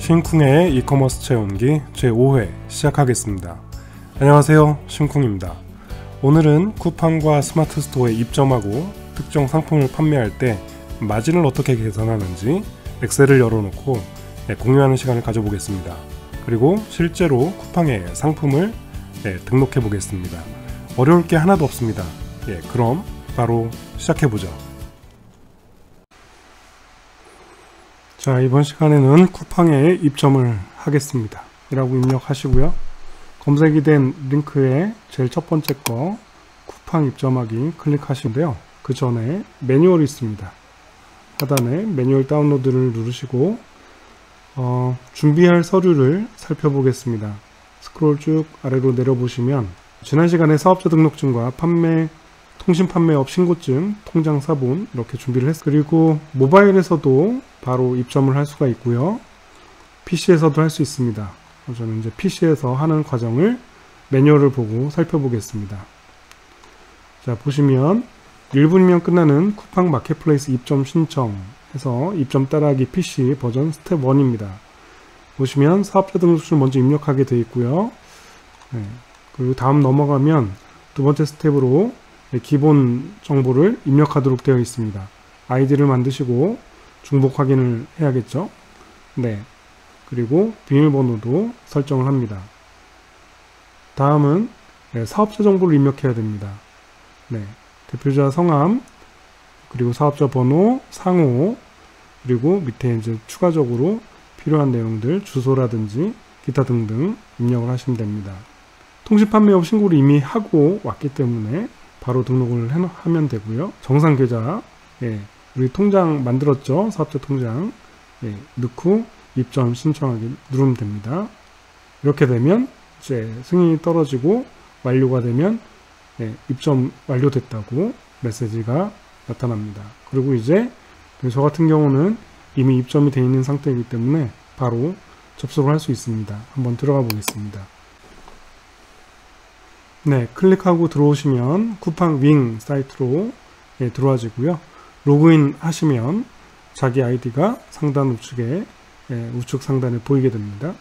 쉰쿵의 이커머스 체험기 제5회 시작하겠습니다. 안녕하세요, 쉰쿵입니다. 오늘은 쿠팡과 스마트 스토어에 입점하고 특정 상품을 판매할 때 마진을 어떻게 계산하는지 엑셀을 열어놓고 공유하는 시간을 가져보겠습니다. 그리고 실제로 쿠팡에 상품을 등록해 보겠습니다. 어려울 게 하나도 없습니다. 그럼 바로 시작해보죠. 자, 이번 시간에는 쿠팡에 입점을 하겠습니다 이라고 입력하시고요. 검색이 된 링크에 제일 첫 번째 거 쿠팡 입점하기 클릭하시는데요. 그 전에 매뉴얼이 있습니다. 하단에 매뉴얼 다운로드를 누르시고 준비할 서류를 살펴보겠습니다. 스크롤 쭉 아래로 내려보시면 지난 시간에 사업자 등록증과 통신 판매업 신고증, 통장 사본 이렇게 준비를 했어요. 그리고 모바일에서도 바로 입점을 할 수가 있고요. PC에서도 할 수 있습니다. 저는 이제 PC에서 하는 과정을 매뉴얼을 보고 살펴보겠습니다. 자, 보시면 1분이면 끝나는 쿠팡 마켓플레이스 입점 신청해서 입점 따라하기 PC 버전 스텝 1입니다. 보시면 사업자 등록증을 먼저 입력하게 되어 있고요. 그리고 다음 넘어가면 두 번째 스텝으로 기본 정보를 입력하도록 되어 있습니다. 아이디를 만드시고 중복 확인을 해야겠죠. 그리고 비밀번호도 설정을 합니다. 다음은 사업자 정보를 입력해야 됩니다. 대표자 성함, 그리고 사업자 번호, 상호, 그리고 밑에 이제 추가적으로 필요한 내용들, 주소라든지 기타 등등 입력을 하시면 됩니다. 통신 판매업 신고를 이미 하고 왔기 때문에 바로 등록을 하면 되고요. 정상 계좌, 우리 통장 만들었죠? 사업자 통장 넣고 입점 신청하기 누르면 됩니다. 이렇게 되면 이제 승인이 떨어지고 완료가 되면 입점 완료됐다고 메시지가 나타납니다. 그리고 이제 저 같은 경우는 이미 입점이 되어 있는 상태이기 때문에 바로 접속을 할 수 있습니다. 한번 들어가 보겠습니다. 클릭하고 들어오시면 쿠팡 윙 사이트로 들어와지고요. 로그인 하시면 자기 아이디가 상단 우측에 우측 상단에 보이게 됩니다.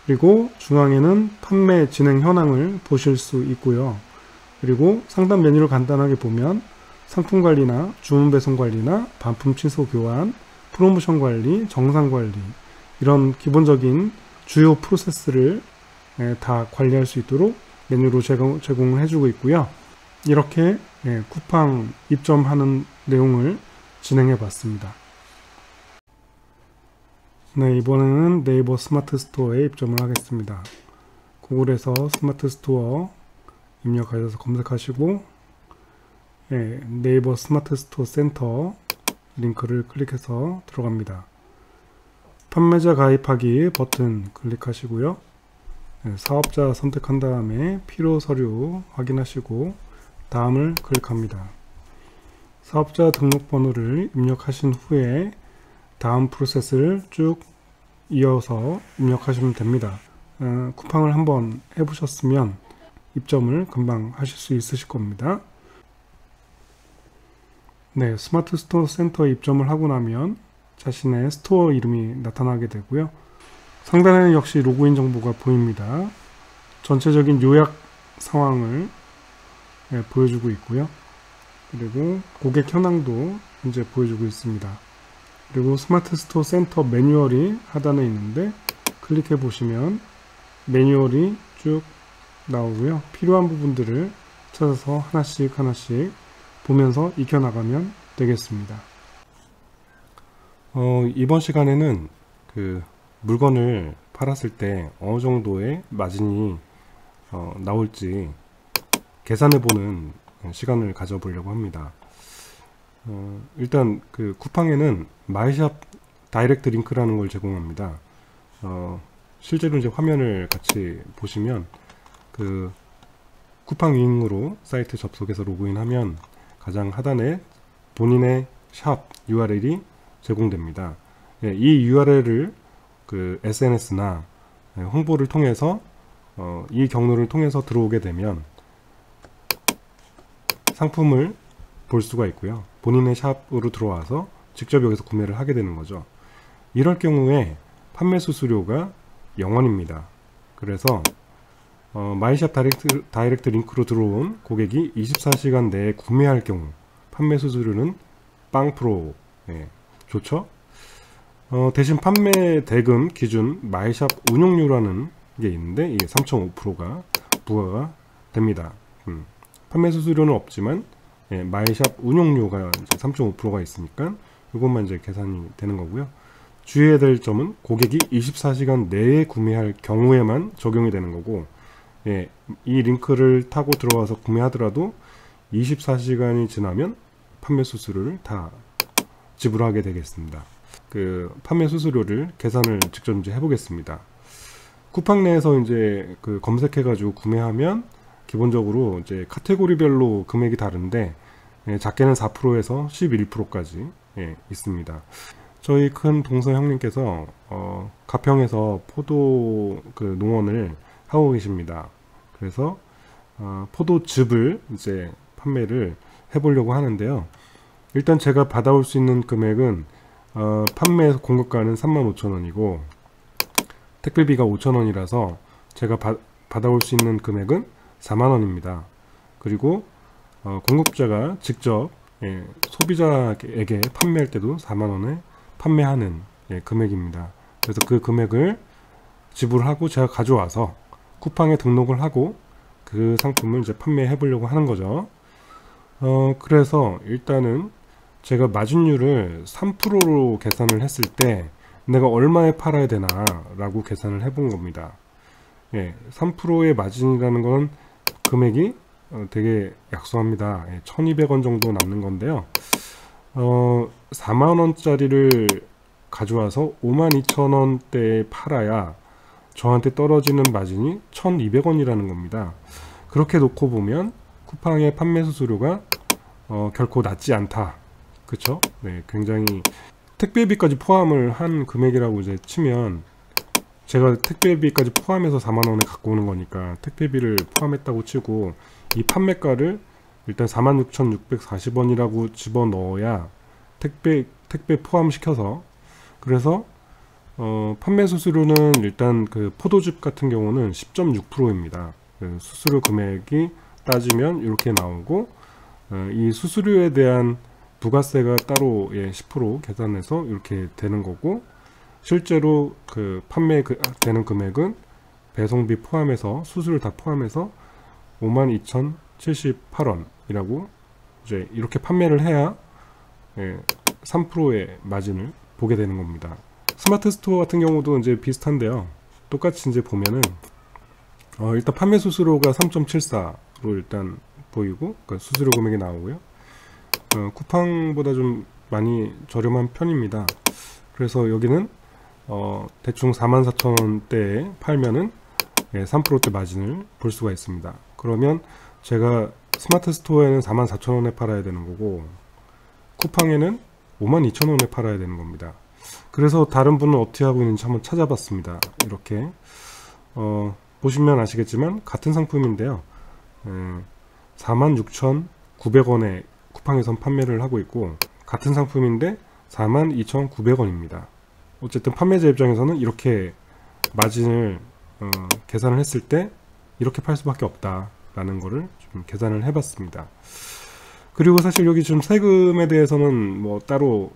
그리고 중앙에는 판매 진행 현황을 보실 수 있고요. 그리고 상단 메뉴를 간단하게 보면 상품 관리나 주문 배송 관리나 반품 취소 교환, 프로모션 관리, 정산 관리 이런 기본적인 주요 프로세스를 다 관리할 수 있도록 메뉴로 제공을 해주고 있고요. 이렇게 쿠팡 입점하는 내용을 진행해 봤습니다. 이번에는 네이버 스마트 스토어에 입점을 하겠습니다. 구글에서 스마트 스토어 입력하셔서 검색하시고 네이버 스마트 스토어 센터 링크를 클릭해서 들어갑니다. 판매자 가입하기 버튼 클릭하시고요. 사업자 선택한 다음에 필요 서류 확인하시고 다음을 클릭합니다. 사업자 등록번호를 입력하신 후에 다음 프로세스를 쭉 이어서 입력하시면 됩니다. 쿠팡을 한번 해보셨으면 입점을 금방 하실 수 있으실 겁니다. 스마트 스토어 센터에 입점을 하고 나면 자신의 스토어 이름이 나타나게 되고요. 상단에는 역시 로그인 정보가 보입니다. 전체적인 요약 상황을 보여주고 있고요. 그리고 고객 현황도 현재 보여주고 있습니다. 그리고 스마트 스토어 센터 매뉴얼이 하단에 있는데 클릭해 보시면 매뉴얼이 쭉 나오고요. 필요한 부분들을 찾아서 하나씩 보면서 익혀나가면 되겠습니다. 이번 시간에는 물건을 팔았을 때 어느 정도의 마진이 나올지 계산해보는 시간을 가져보려고 합니다. 일단 쿠팡에는 마이샵 다이렉트 링크라는 걸 제공합니다. 실제로 이제 화면을 같이 보시면 쿠팡 윙으로 사이트 접속해서 로그인하면 가장 하단에 본인의 샵 URL이 제공됩니다. 이 URL을 SNS나 홍보를 통해서 이 경로를 통해서 들어오게 되면 상품을 볼 수가 있고요. 본인의 샵으로 들어와서 직접 여기서 구매를 하게 되는 거죠. 이럴 경우에 판매 수수료가 0원입니다. 그래서 마이샵 다이렉트 링크로 들어온 고객이 24시간 내에 구매할 경우 판매 수수료는 0%. 예, 좋죠? 대신 판매 대금 기준 마이샵 운용료라는 게 있는데 이게 3.5%가 부과가 됩니다. 판매 수수료는 없지만 예, 마이샵 운용료가 3.5%가 있으니까 이것만 이제 계산이 되는 거고요. 주의해야 될 점은 고객이 24시간 내에 구매할 경우에만 적용이 되는 거고, 예, 이 링크를 타고 들어와서 구매하더라도 24시간이 지나면 판매 수수료를 다 지불하게 되겠습니다. 그 판매 수수료를 계산을 직접 이제 해보겠습니다. 쿠팡 내에서 이제 그 검색해가지고 구매하면 기본적으로 이제 카테고리별로 금액이 다른데, 예, 작게는 4%에서 11%까지 예, 있습니다. 저희 큰 동서 형님께서 가평에서 포도 그 농원을 하고 계십니다. 그래서 포도즙을 이제 판매를 해보려고 하는데요. 일단 제가 받아올 수 있는 금액은 판매 공급가는 35,000원이고 택배비가 5,000원이라서 제가 받아올 수 있는 금액은 40,000원입니다. 그리고 공급자가 직접 예, 소비자에게 판매할 때도 40,000원에 판매하는 예, 금액입니다. 그래서 그 금액을 지불하고 제가 가져와서 쿠팡에 등록을 하고 그 상품을 이제 판매해 보려고 하는 거죠. 그래서 일단은 제가 마진율을 3%로 계산을 했을 때 내가 얼마에 팔아야 되나 라고 계산을 해 본 겁니다. 예, 3%의 마진이라는 건 금액이 되게 약소합니다. 예, 1200원 정도 남는 건데요. 4만원짜리를 가져와서 52,000원대에 팔아야 저한테 떨어지는 마진이 1200원이라는 겁니다. 그렇게 놓고 보면 쿠팡의 판매 수수료가 결코 낮지 않다. 그쵸? 네, 굉장히 택배비까지 포함을 한 금액이라고 이제 치면 제가 택배비까지 포함해서 4만원에 갖고 오는 거니까 택배비를 포함했다고 치고 이 판매가를 일단 46,640원이라고 집어넣어야 택배 포함시켜서, 그래서 판매 수수료는 일단 그 포도즙 같은 경우는 10.6%입니다. 그 수수료 금액이 따지면 이렇게 나오고 이 수수료에 대한 부가세가 따로 예, 10% 계산해서 이렇게 되는 거고, 실제로 그 판매 되는 금액은 배송비 포함해서 수수료 다 포함해서 52,078원이라고 이제 이렇게 판매를 해야 예, 3%의 마진을 보게 되는 겁니다. 스마트 스토어 같은 경우도 이제 비슷한데요. 똑같이 이제 보면은 일단 판매 수수료가 3.74로 일단 보이고 그러니까 수수료 금액이 나오고요. 쿠팡보다 좀 많이 저렴한 편입니다. 그래서 여기는 대충 44,000원대에 팔면은 예, 3%대 마진을 볼 수가 있습니다. 그러면 제가 스마트 스토어에는 44,000원에 팔아야 되는 거고 쿠팡에는 52,000원에 팔아야 되는 겁니다. 그래서 다른 분은 어떻게 하고 있는지 한번 찾아봤습니다. 이렇게 보시면 아시겠지만 같은 상품인데요. 46,900원에 쿠팡에선 판매를 하고 있고 같은 상품인데 42,900원입니다. 어쨌든 판매자 입장에서는 이렇게 마진을 계산을 했을 때 이렇게 팔 수밖에 없다라는 거를 좀 계산을 해봤습니다. 그리고 사실 여기 좀 세금에 대해서는 뭐 따로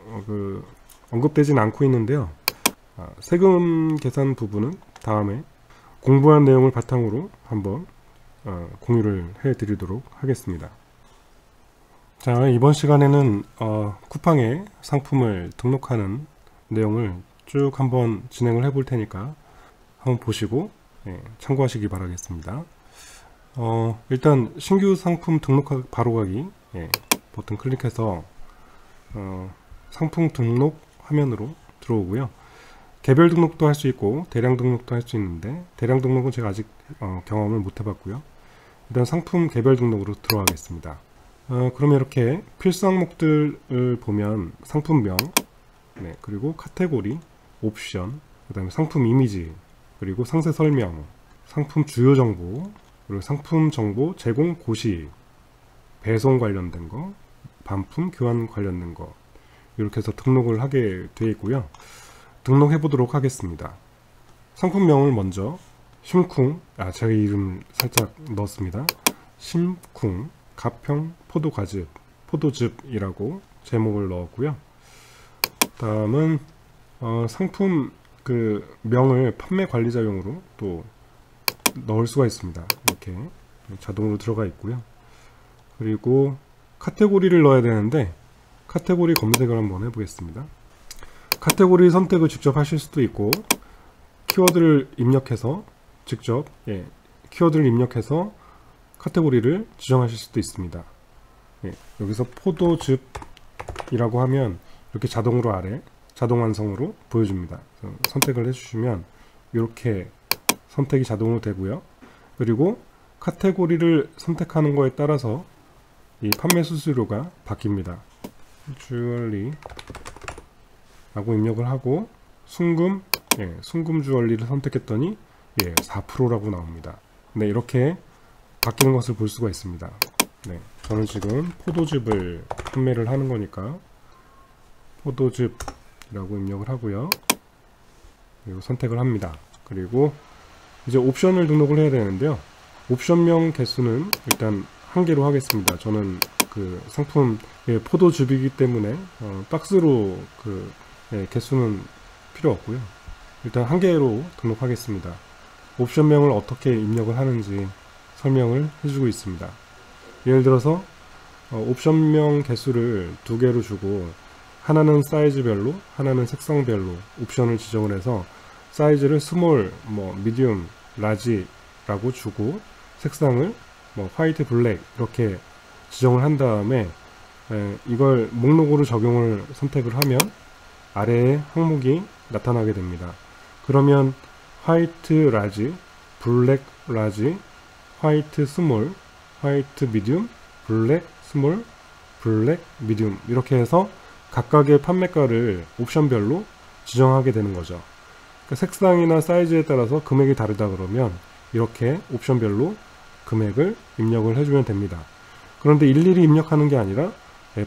언급되진 않고 있는데요. 세금 계산 부분은 다음에 공부한 내용을 바탕으로 한번 공유를 해드리도록 하겠습니다. 자, 이번 시간에는 쿠팡에 상품을 등록하는 내용을 쭉 한번 진행을 해 볼 테니까 한번 보시고 예, 참고하시기 바라겠습니다. 일단 신규 상품 등록 바로 가기 예, 버튼 클릭해서 상품 등록 화면으로 들어오고요. 개별 등록도 할 수 있고 대량 등록도 할 수 있는데 대량 등록은 제가 아직 경험을 못 해봤고요. 일단 상품 개별 등록으로 들어가겠습니다. 그러면 이렇게 필수 항목들을 보면 상품명, 네, 그리고 카테고리, 옵션, 그 다음에 상품 이미지, 그리고 상세 설명, 상품 주요 정보, 그리고 상품 정보 제공 고시, 배송 관련된 거, 반품 교환 관련된 거 이렇게 해서 등록을 하게 되어 있고요. 등록해 보도록 하겠습니다. 상품명을 먼저 심쿵, 제가 이름 살짝 넣었습니다. 심쿵 가평 포도과즙, 포도즙이라고 제목을 넣었고요. 다음은 상품 그 명을 판매 관리자용으로 또 넣을 수가 있습니다. 이렇게 자동으로 들어가 있고요. 그리고 카테고리를 넣어야 되는데 카테고리 검색을 한번 해보겠습니다. 카테고리 선택을 직접 하실 수도 있고 키워드를 입력해서 직접 키워드를 입력해서 카테고리를 지정하실 수도 있습니다. 여기서 포도즙이라고 하면 이렇게 자동으로 아래 자동 완성으로 보여줍니다. 선택을 해주시면 이렇게 선택이 자동으로 되고요. 그리고 카테고리를 선택하는 거에 따라서 이 판매 수수료가 바뀝니다. 주얼리 라고 입력을 하고 순금, 순금 주얼리를 선택했더니 4%라고 나옵니다. 네, 이렇게 바뀌는 것을 볼 수가 있습니다. 네, 저는 지금 포도즙을 판매를 하는 거니까 포도즙이라고 입력을 하고요. 그리고 선택을 합니다. 그리고 이제 옵션을 등록을 해야 되는데요. 옵션명 개수는 일단 1개로 하겠습니다. 저는 그 상품 포도즙이기 때문에 박스로 그 개수는 필요 없고요. 일단 1개로 등록하겠습니다. 옵션명을 어떻게 입력을 하는지 설명을 해주고 있습니다. 예를 들어서 옵션명 개수를 2개로 주고 하나는 사이즈별로, 하나는 색상별로 옵션을 지정을 해서 사이즈를 스몰, 미디움, 라지라고 주고 색상을 화이트, 블랙 이렇게 지정을 한 다음에 이걸 목록으로 적용을 선택을 하면 아래에 항목이 나타나게 됩니다. 그러면 화이트 라지, 블랙 라지, 화이트 스몰, 화이트 미디움, 블랙 스몰, 블랙 미디움 이렇게 해서 각각의 판매가를 옵션별로 지정하게 되는 거죠. 그러니까 색상이나 사이즈에 따라서 금액이 다르다 그러면 이렇게 옵션별로 금액을 입력을 해주면 됩니다. 그런데 일일이 입력하는 게 아니라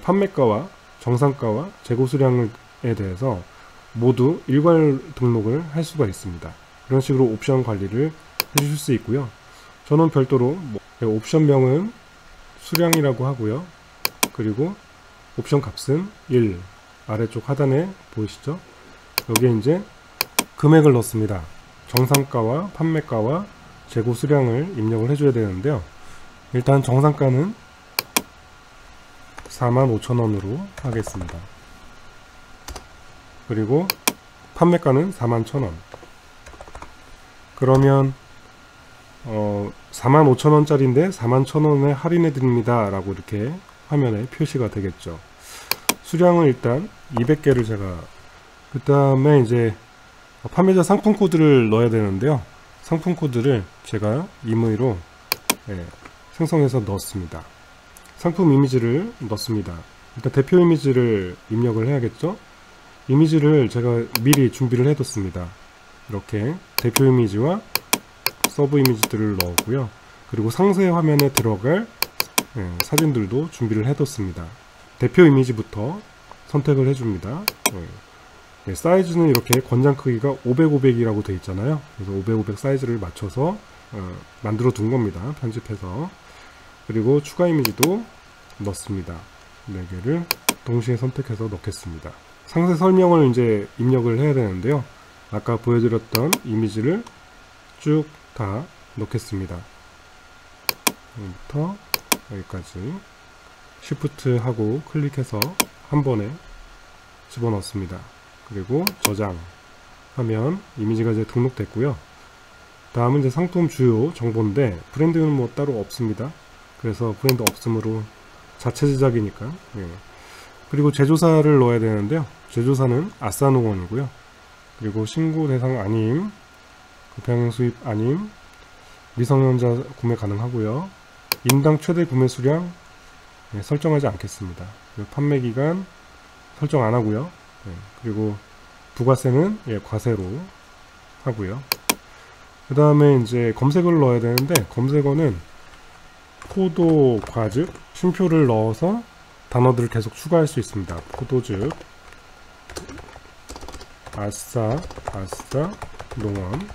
판매가와 정상가와 재고 수량에 대해서 모두 일괄 등록을 할 수가 있습니다. 이런 식으로 옵션 관리를 해주실 수 있고요. 저는 별도로 옵션명은 수량이라고 하고요. 그리고 옵션 값은 1 아래쪽 하단에 보이시죠? 여기에 이제 금액을 넣습니다. 정상가와 판매가와 재고 수량을 입력을 해줘야 되는데요. 일단 정상가는 45,000원으로 하겠습니다. 그리고 판매가는 41,000원. 그러면 45,000원짜리인데 41,000원에 할인해 드립니다 라고 이렇게 화면에 표시가 되겠죠. 수량은 일단 200개를 제가 그 다음에 이제 판매자 상품 코드를 넣어야 되는데요. 상품 코드를 제가 임의로 생성해서 넣었습니다. 상품 이미지를 넣습니다. 일단 대표 이미지를 입력을 해야겠죠. 이미지를 제가 미리 준비를 해뒀습니다. 이렇게 대표 이미지와 서브 이미지들을 넣었고요. 그리고 상세 화면에 들어갈 사진들도 준비를 해뒀습니다. 대표 이미지부터 선택을 해줍니다. 사이즈는 이렇게 권장 크기가 500, 500이라고 되어 있잖아요. 그래서 500, 500 사이즈를 맞춰서 만들어 둔 겁니다. 편집해서. 그리고 추가 이미지도 넣습니다. 4개를 동시에 선택해서 넣겠습니다. 상세 설명을 이제 입력을 해야 되는데요. 아까 보여드렸던 이미지를 쭉 다 넣겠습니다. 여기부터 여기까지 Shift 하고 클릭해서 한 번에 집어넣습니다. 그리고 저장하면 이미지가 이제 등록됐고요. 다음은 이제 상품 주요 정보인데 브랜드는 뭐 따로 없습니다. 그래서 브랜드 없으므로 자체 제작이니까. 그리고 제조사를 넣어야 되는데요. 제조사는 아싸농원이고요. 그리고 신고 대상 아님, 병행 수입 아님, 미성년자 구매 가능하고요. 인당 최대 구매 수량 설정하지 않겠습니다. 판매 기간 설정 안 하고요. 그리고 부가세는 과세로 하고요. 그 다음에 이제 검색어를 넣어야 되는데 검색어는 포도과즙 쉼표를 넣어서 단어들을 계속 추가할 수 있습니다. 포도즙 아싸 농원,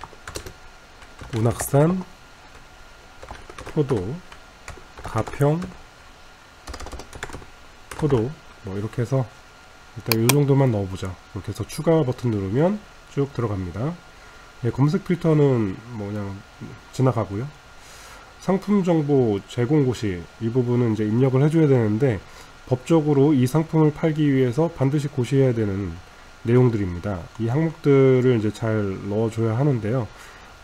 운악산, 포도, 가평, 포도, 뭐 이렇게 해서 일단 이 정도만 넣어보자. 이렇게 해서 추가 버튼 누르면 쭉 들어갑니다. 예, 검색 필터는 뭐 그냥 지나가고요. 상품 정보 제공 고시, 이 부분은 이제 입력을 해줘야 되는데, 법적으로 이 상품을 팔기 위해서 반드시 고시해야 되는 내용들입니다. 이 항목들을 이제 잘 넣어줘야 하는데요.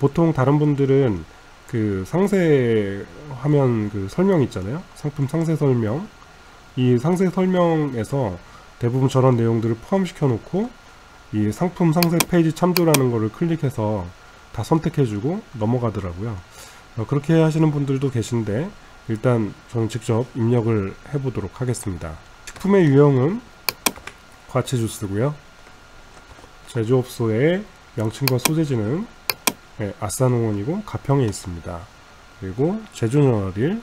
보통 다른 분들은 그 상세 화면 그 설명 있잖아요. 상품 상세 설명. 이 상세 설명에서 대부분 저런 내용들을 포함시켜 놓고 이 상품 상세 페이지 참조라는 거를 클릭해서 다 선택해주고 넘어가더라고요. 그렇게 하시는 분들도 계신데, 일단 저는 직접 입력을 해보도록 하겠습니다. 식품의 유형은 과채 주스고요. 제조업소의 명칭과 소재지는 아싸농원이고 가평에 있습니다. 그리고 제조년월일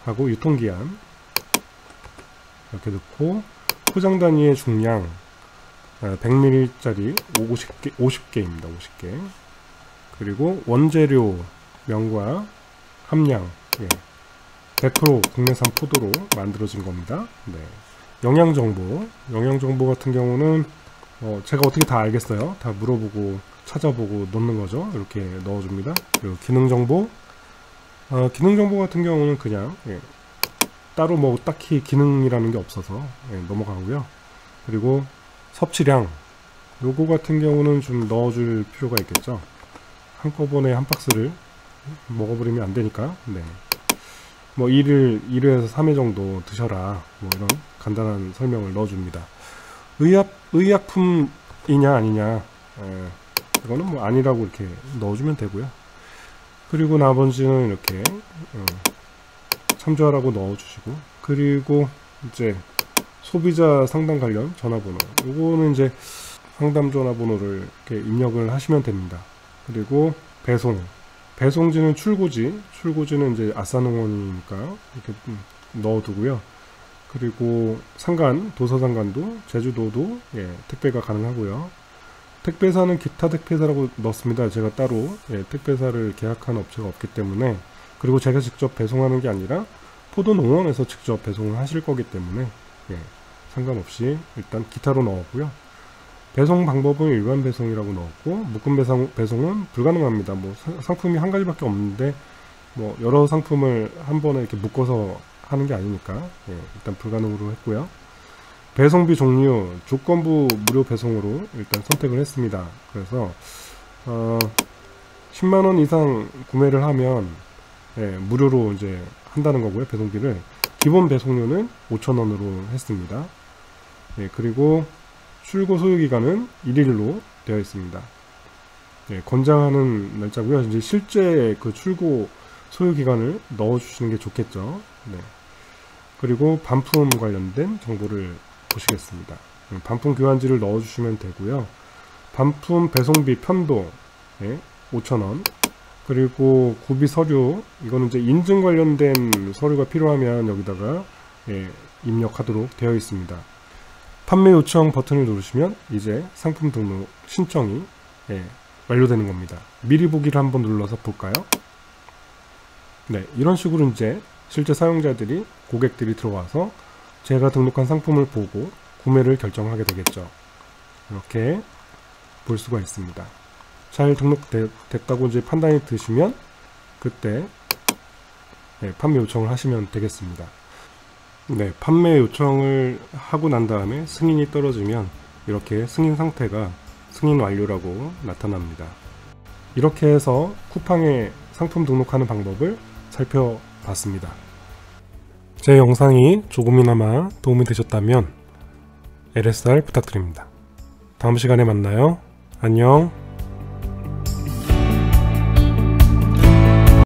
하고 유통기한 이렇게 넣고, 포장 단위의 중량 100ml짜리 50개입니다. 50개. 그리고 원재료 명과 함량, 100% 국내산 포도로 만들어진 겁니다. 네. 영양정보 같은 경우는 제가 어떻게 다 알겠어요. 다 물어보고 찾아보고 넣는 거죠. 이렇게 넣어줍니다. 그리고 기능정보, 기능정보 같은 경우는 그냥 따로 뭐 딱히 기능이라는 게 없어서 넘어가고요. 그리고 섭취량, 요거 같은 경우는 좀 넣어줄 필요가 있겠죠. 한꺼번에 한 박스를 먹어버리면 안 되니까. 네. 뭐 1회에서 3회 정도 드셔라, 뭐 이런 간단한 설명을 넣어줍니다. 의약품이냐 아니냐, 이거는 뭐 아니라고 이렇게 넣어주면 되고요. 그리고 나머지는 이렇게 참조하라고 넣어주시고, 그리고 이제 소비자 상담 관련 전화번호, 요거는 이제 상담 전화번호를 이렇게 입력을 하시면 됩니다. 그리고 배송지는 출고지는 이제 아싸농원이니까 이렇게 넣어두고요. 그리고 도서상간도, 제주도도 택배가 가능하고요. 택배사는 기타 택배사라고 넣습니다. 제가 따로 택배사를 계약한 업체가 없기 때문에, 그리고 제가 직접 배송하는 게 아니라 포도농원에서 직접 배송을 하실 거기 때문에 상관없이 일단 기타로 넣었고요. 배송 방법은 일반 배송이라고 넣었고, 묶음 배송은 불가능합니다. 뭐 상품이 한 가지밖에 없는데 뭐 여러 상품을 한 번에 이렇게 묶어서 하는 게 아니니까 일단 불가능으로 했고요. 배송비 종류, 조건부 무료 배송으로 일단 선택을 했습니다. 그래서 10만원 이상 구매를 하면 무료로 이제 한다는 거고요. 배송비를. 기본 배송료는 5,000원으로 했습니다. 그리고 출고 소요기간은 1일로 되어 있습니다. 권장하는 날짜고요. 이제 실제 그 출고 소요기간을 넣어주시는 게 좋겠죠. 네. 그리고 반품 관련된 정보를 보시겠습니다. 반품 교환지를 넣어주시면 되고요. 반품 배송비 편도 5,000원. 그리고 구비 서류, 이거는 이제 인증 관련된 서류가 필요하면 여기다가 입력하도록 되어 있습니다. 판매 요청 버튼을 누르시면 이제 상품 등록 신청이 완료되는 겁니다. 미리 보기를 한번 눌러서 볼까요? 네, 이런 식으로 이제 실제 사용자들이, 고객들이 들어와서 제가 등록한 상품을 보고 구매를 결정하게 되겠죠. 이렇게 볼 수가 있습니다. 잘 등록됐다고 이제 판단이 드시면 그때 판매 요청을 하시면 되겠습니다. 네, 판매 요청을 하고 난 다음에 승인이 떨어지면 이렇게 승인 상태가 승인 완료라고 나타납니다. 이렇게 해서 쿠팡에 상품 등록하는 방법을 살펴봤습니다. 제 영상이 조금이나마 도움이 되셨다면 LSR 부탁드립니다. 다음 시간에 만나요. 안녕.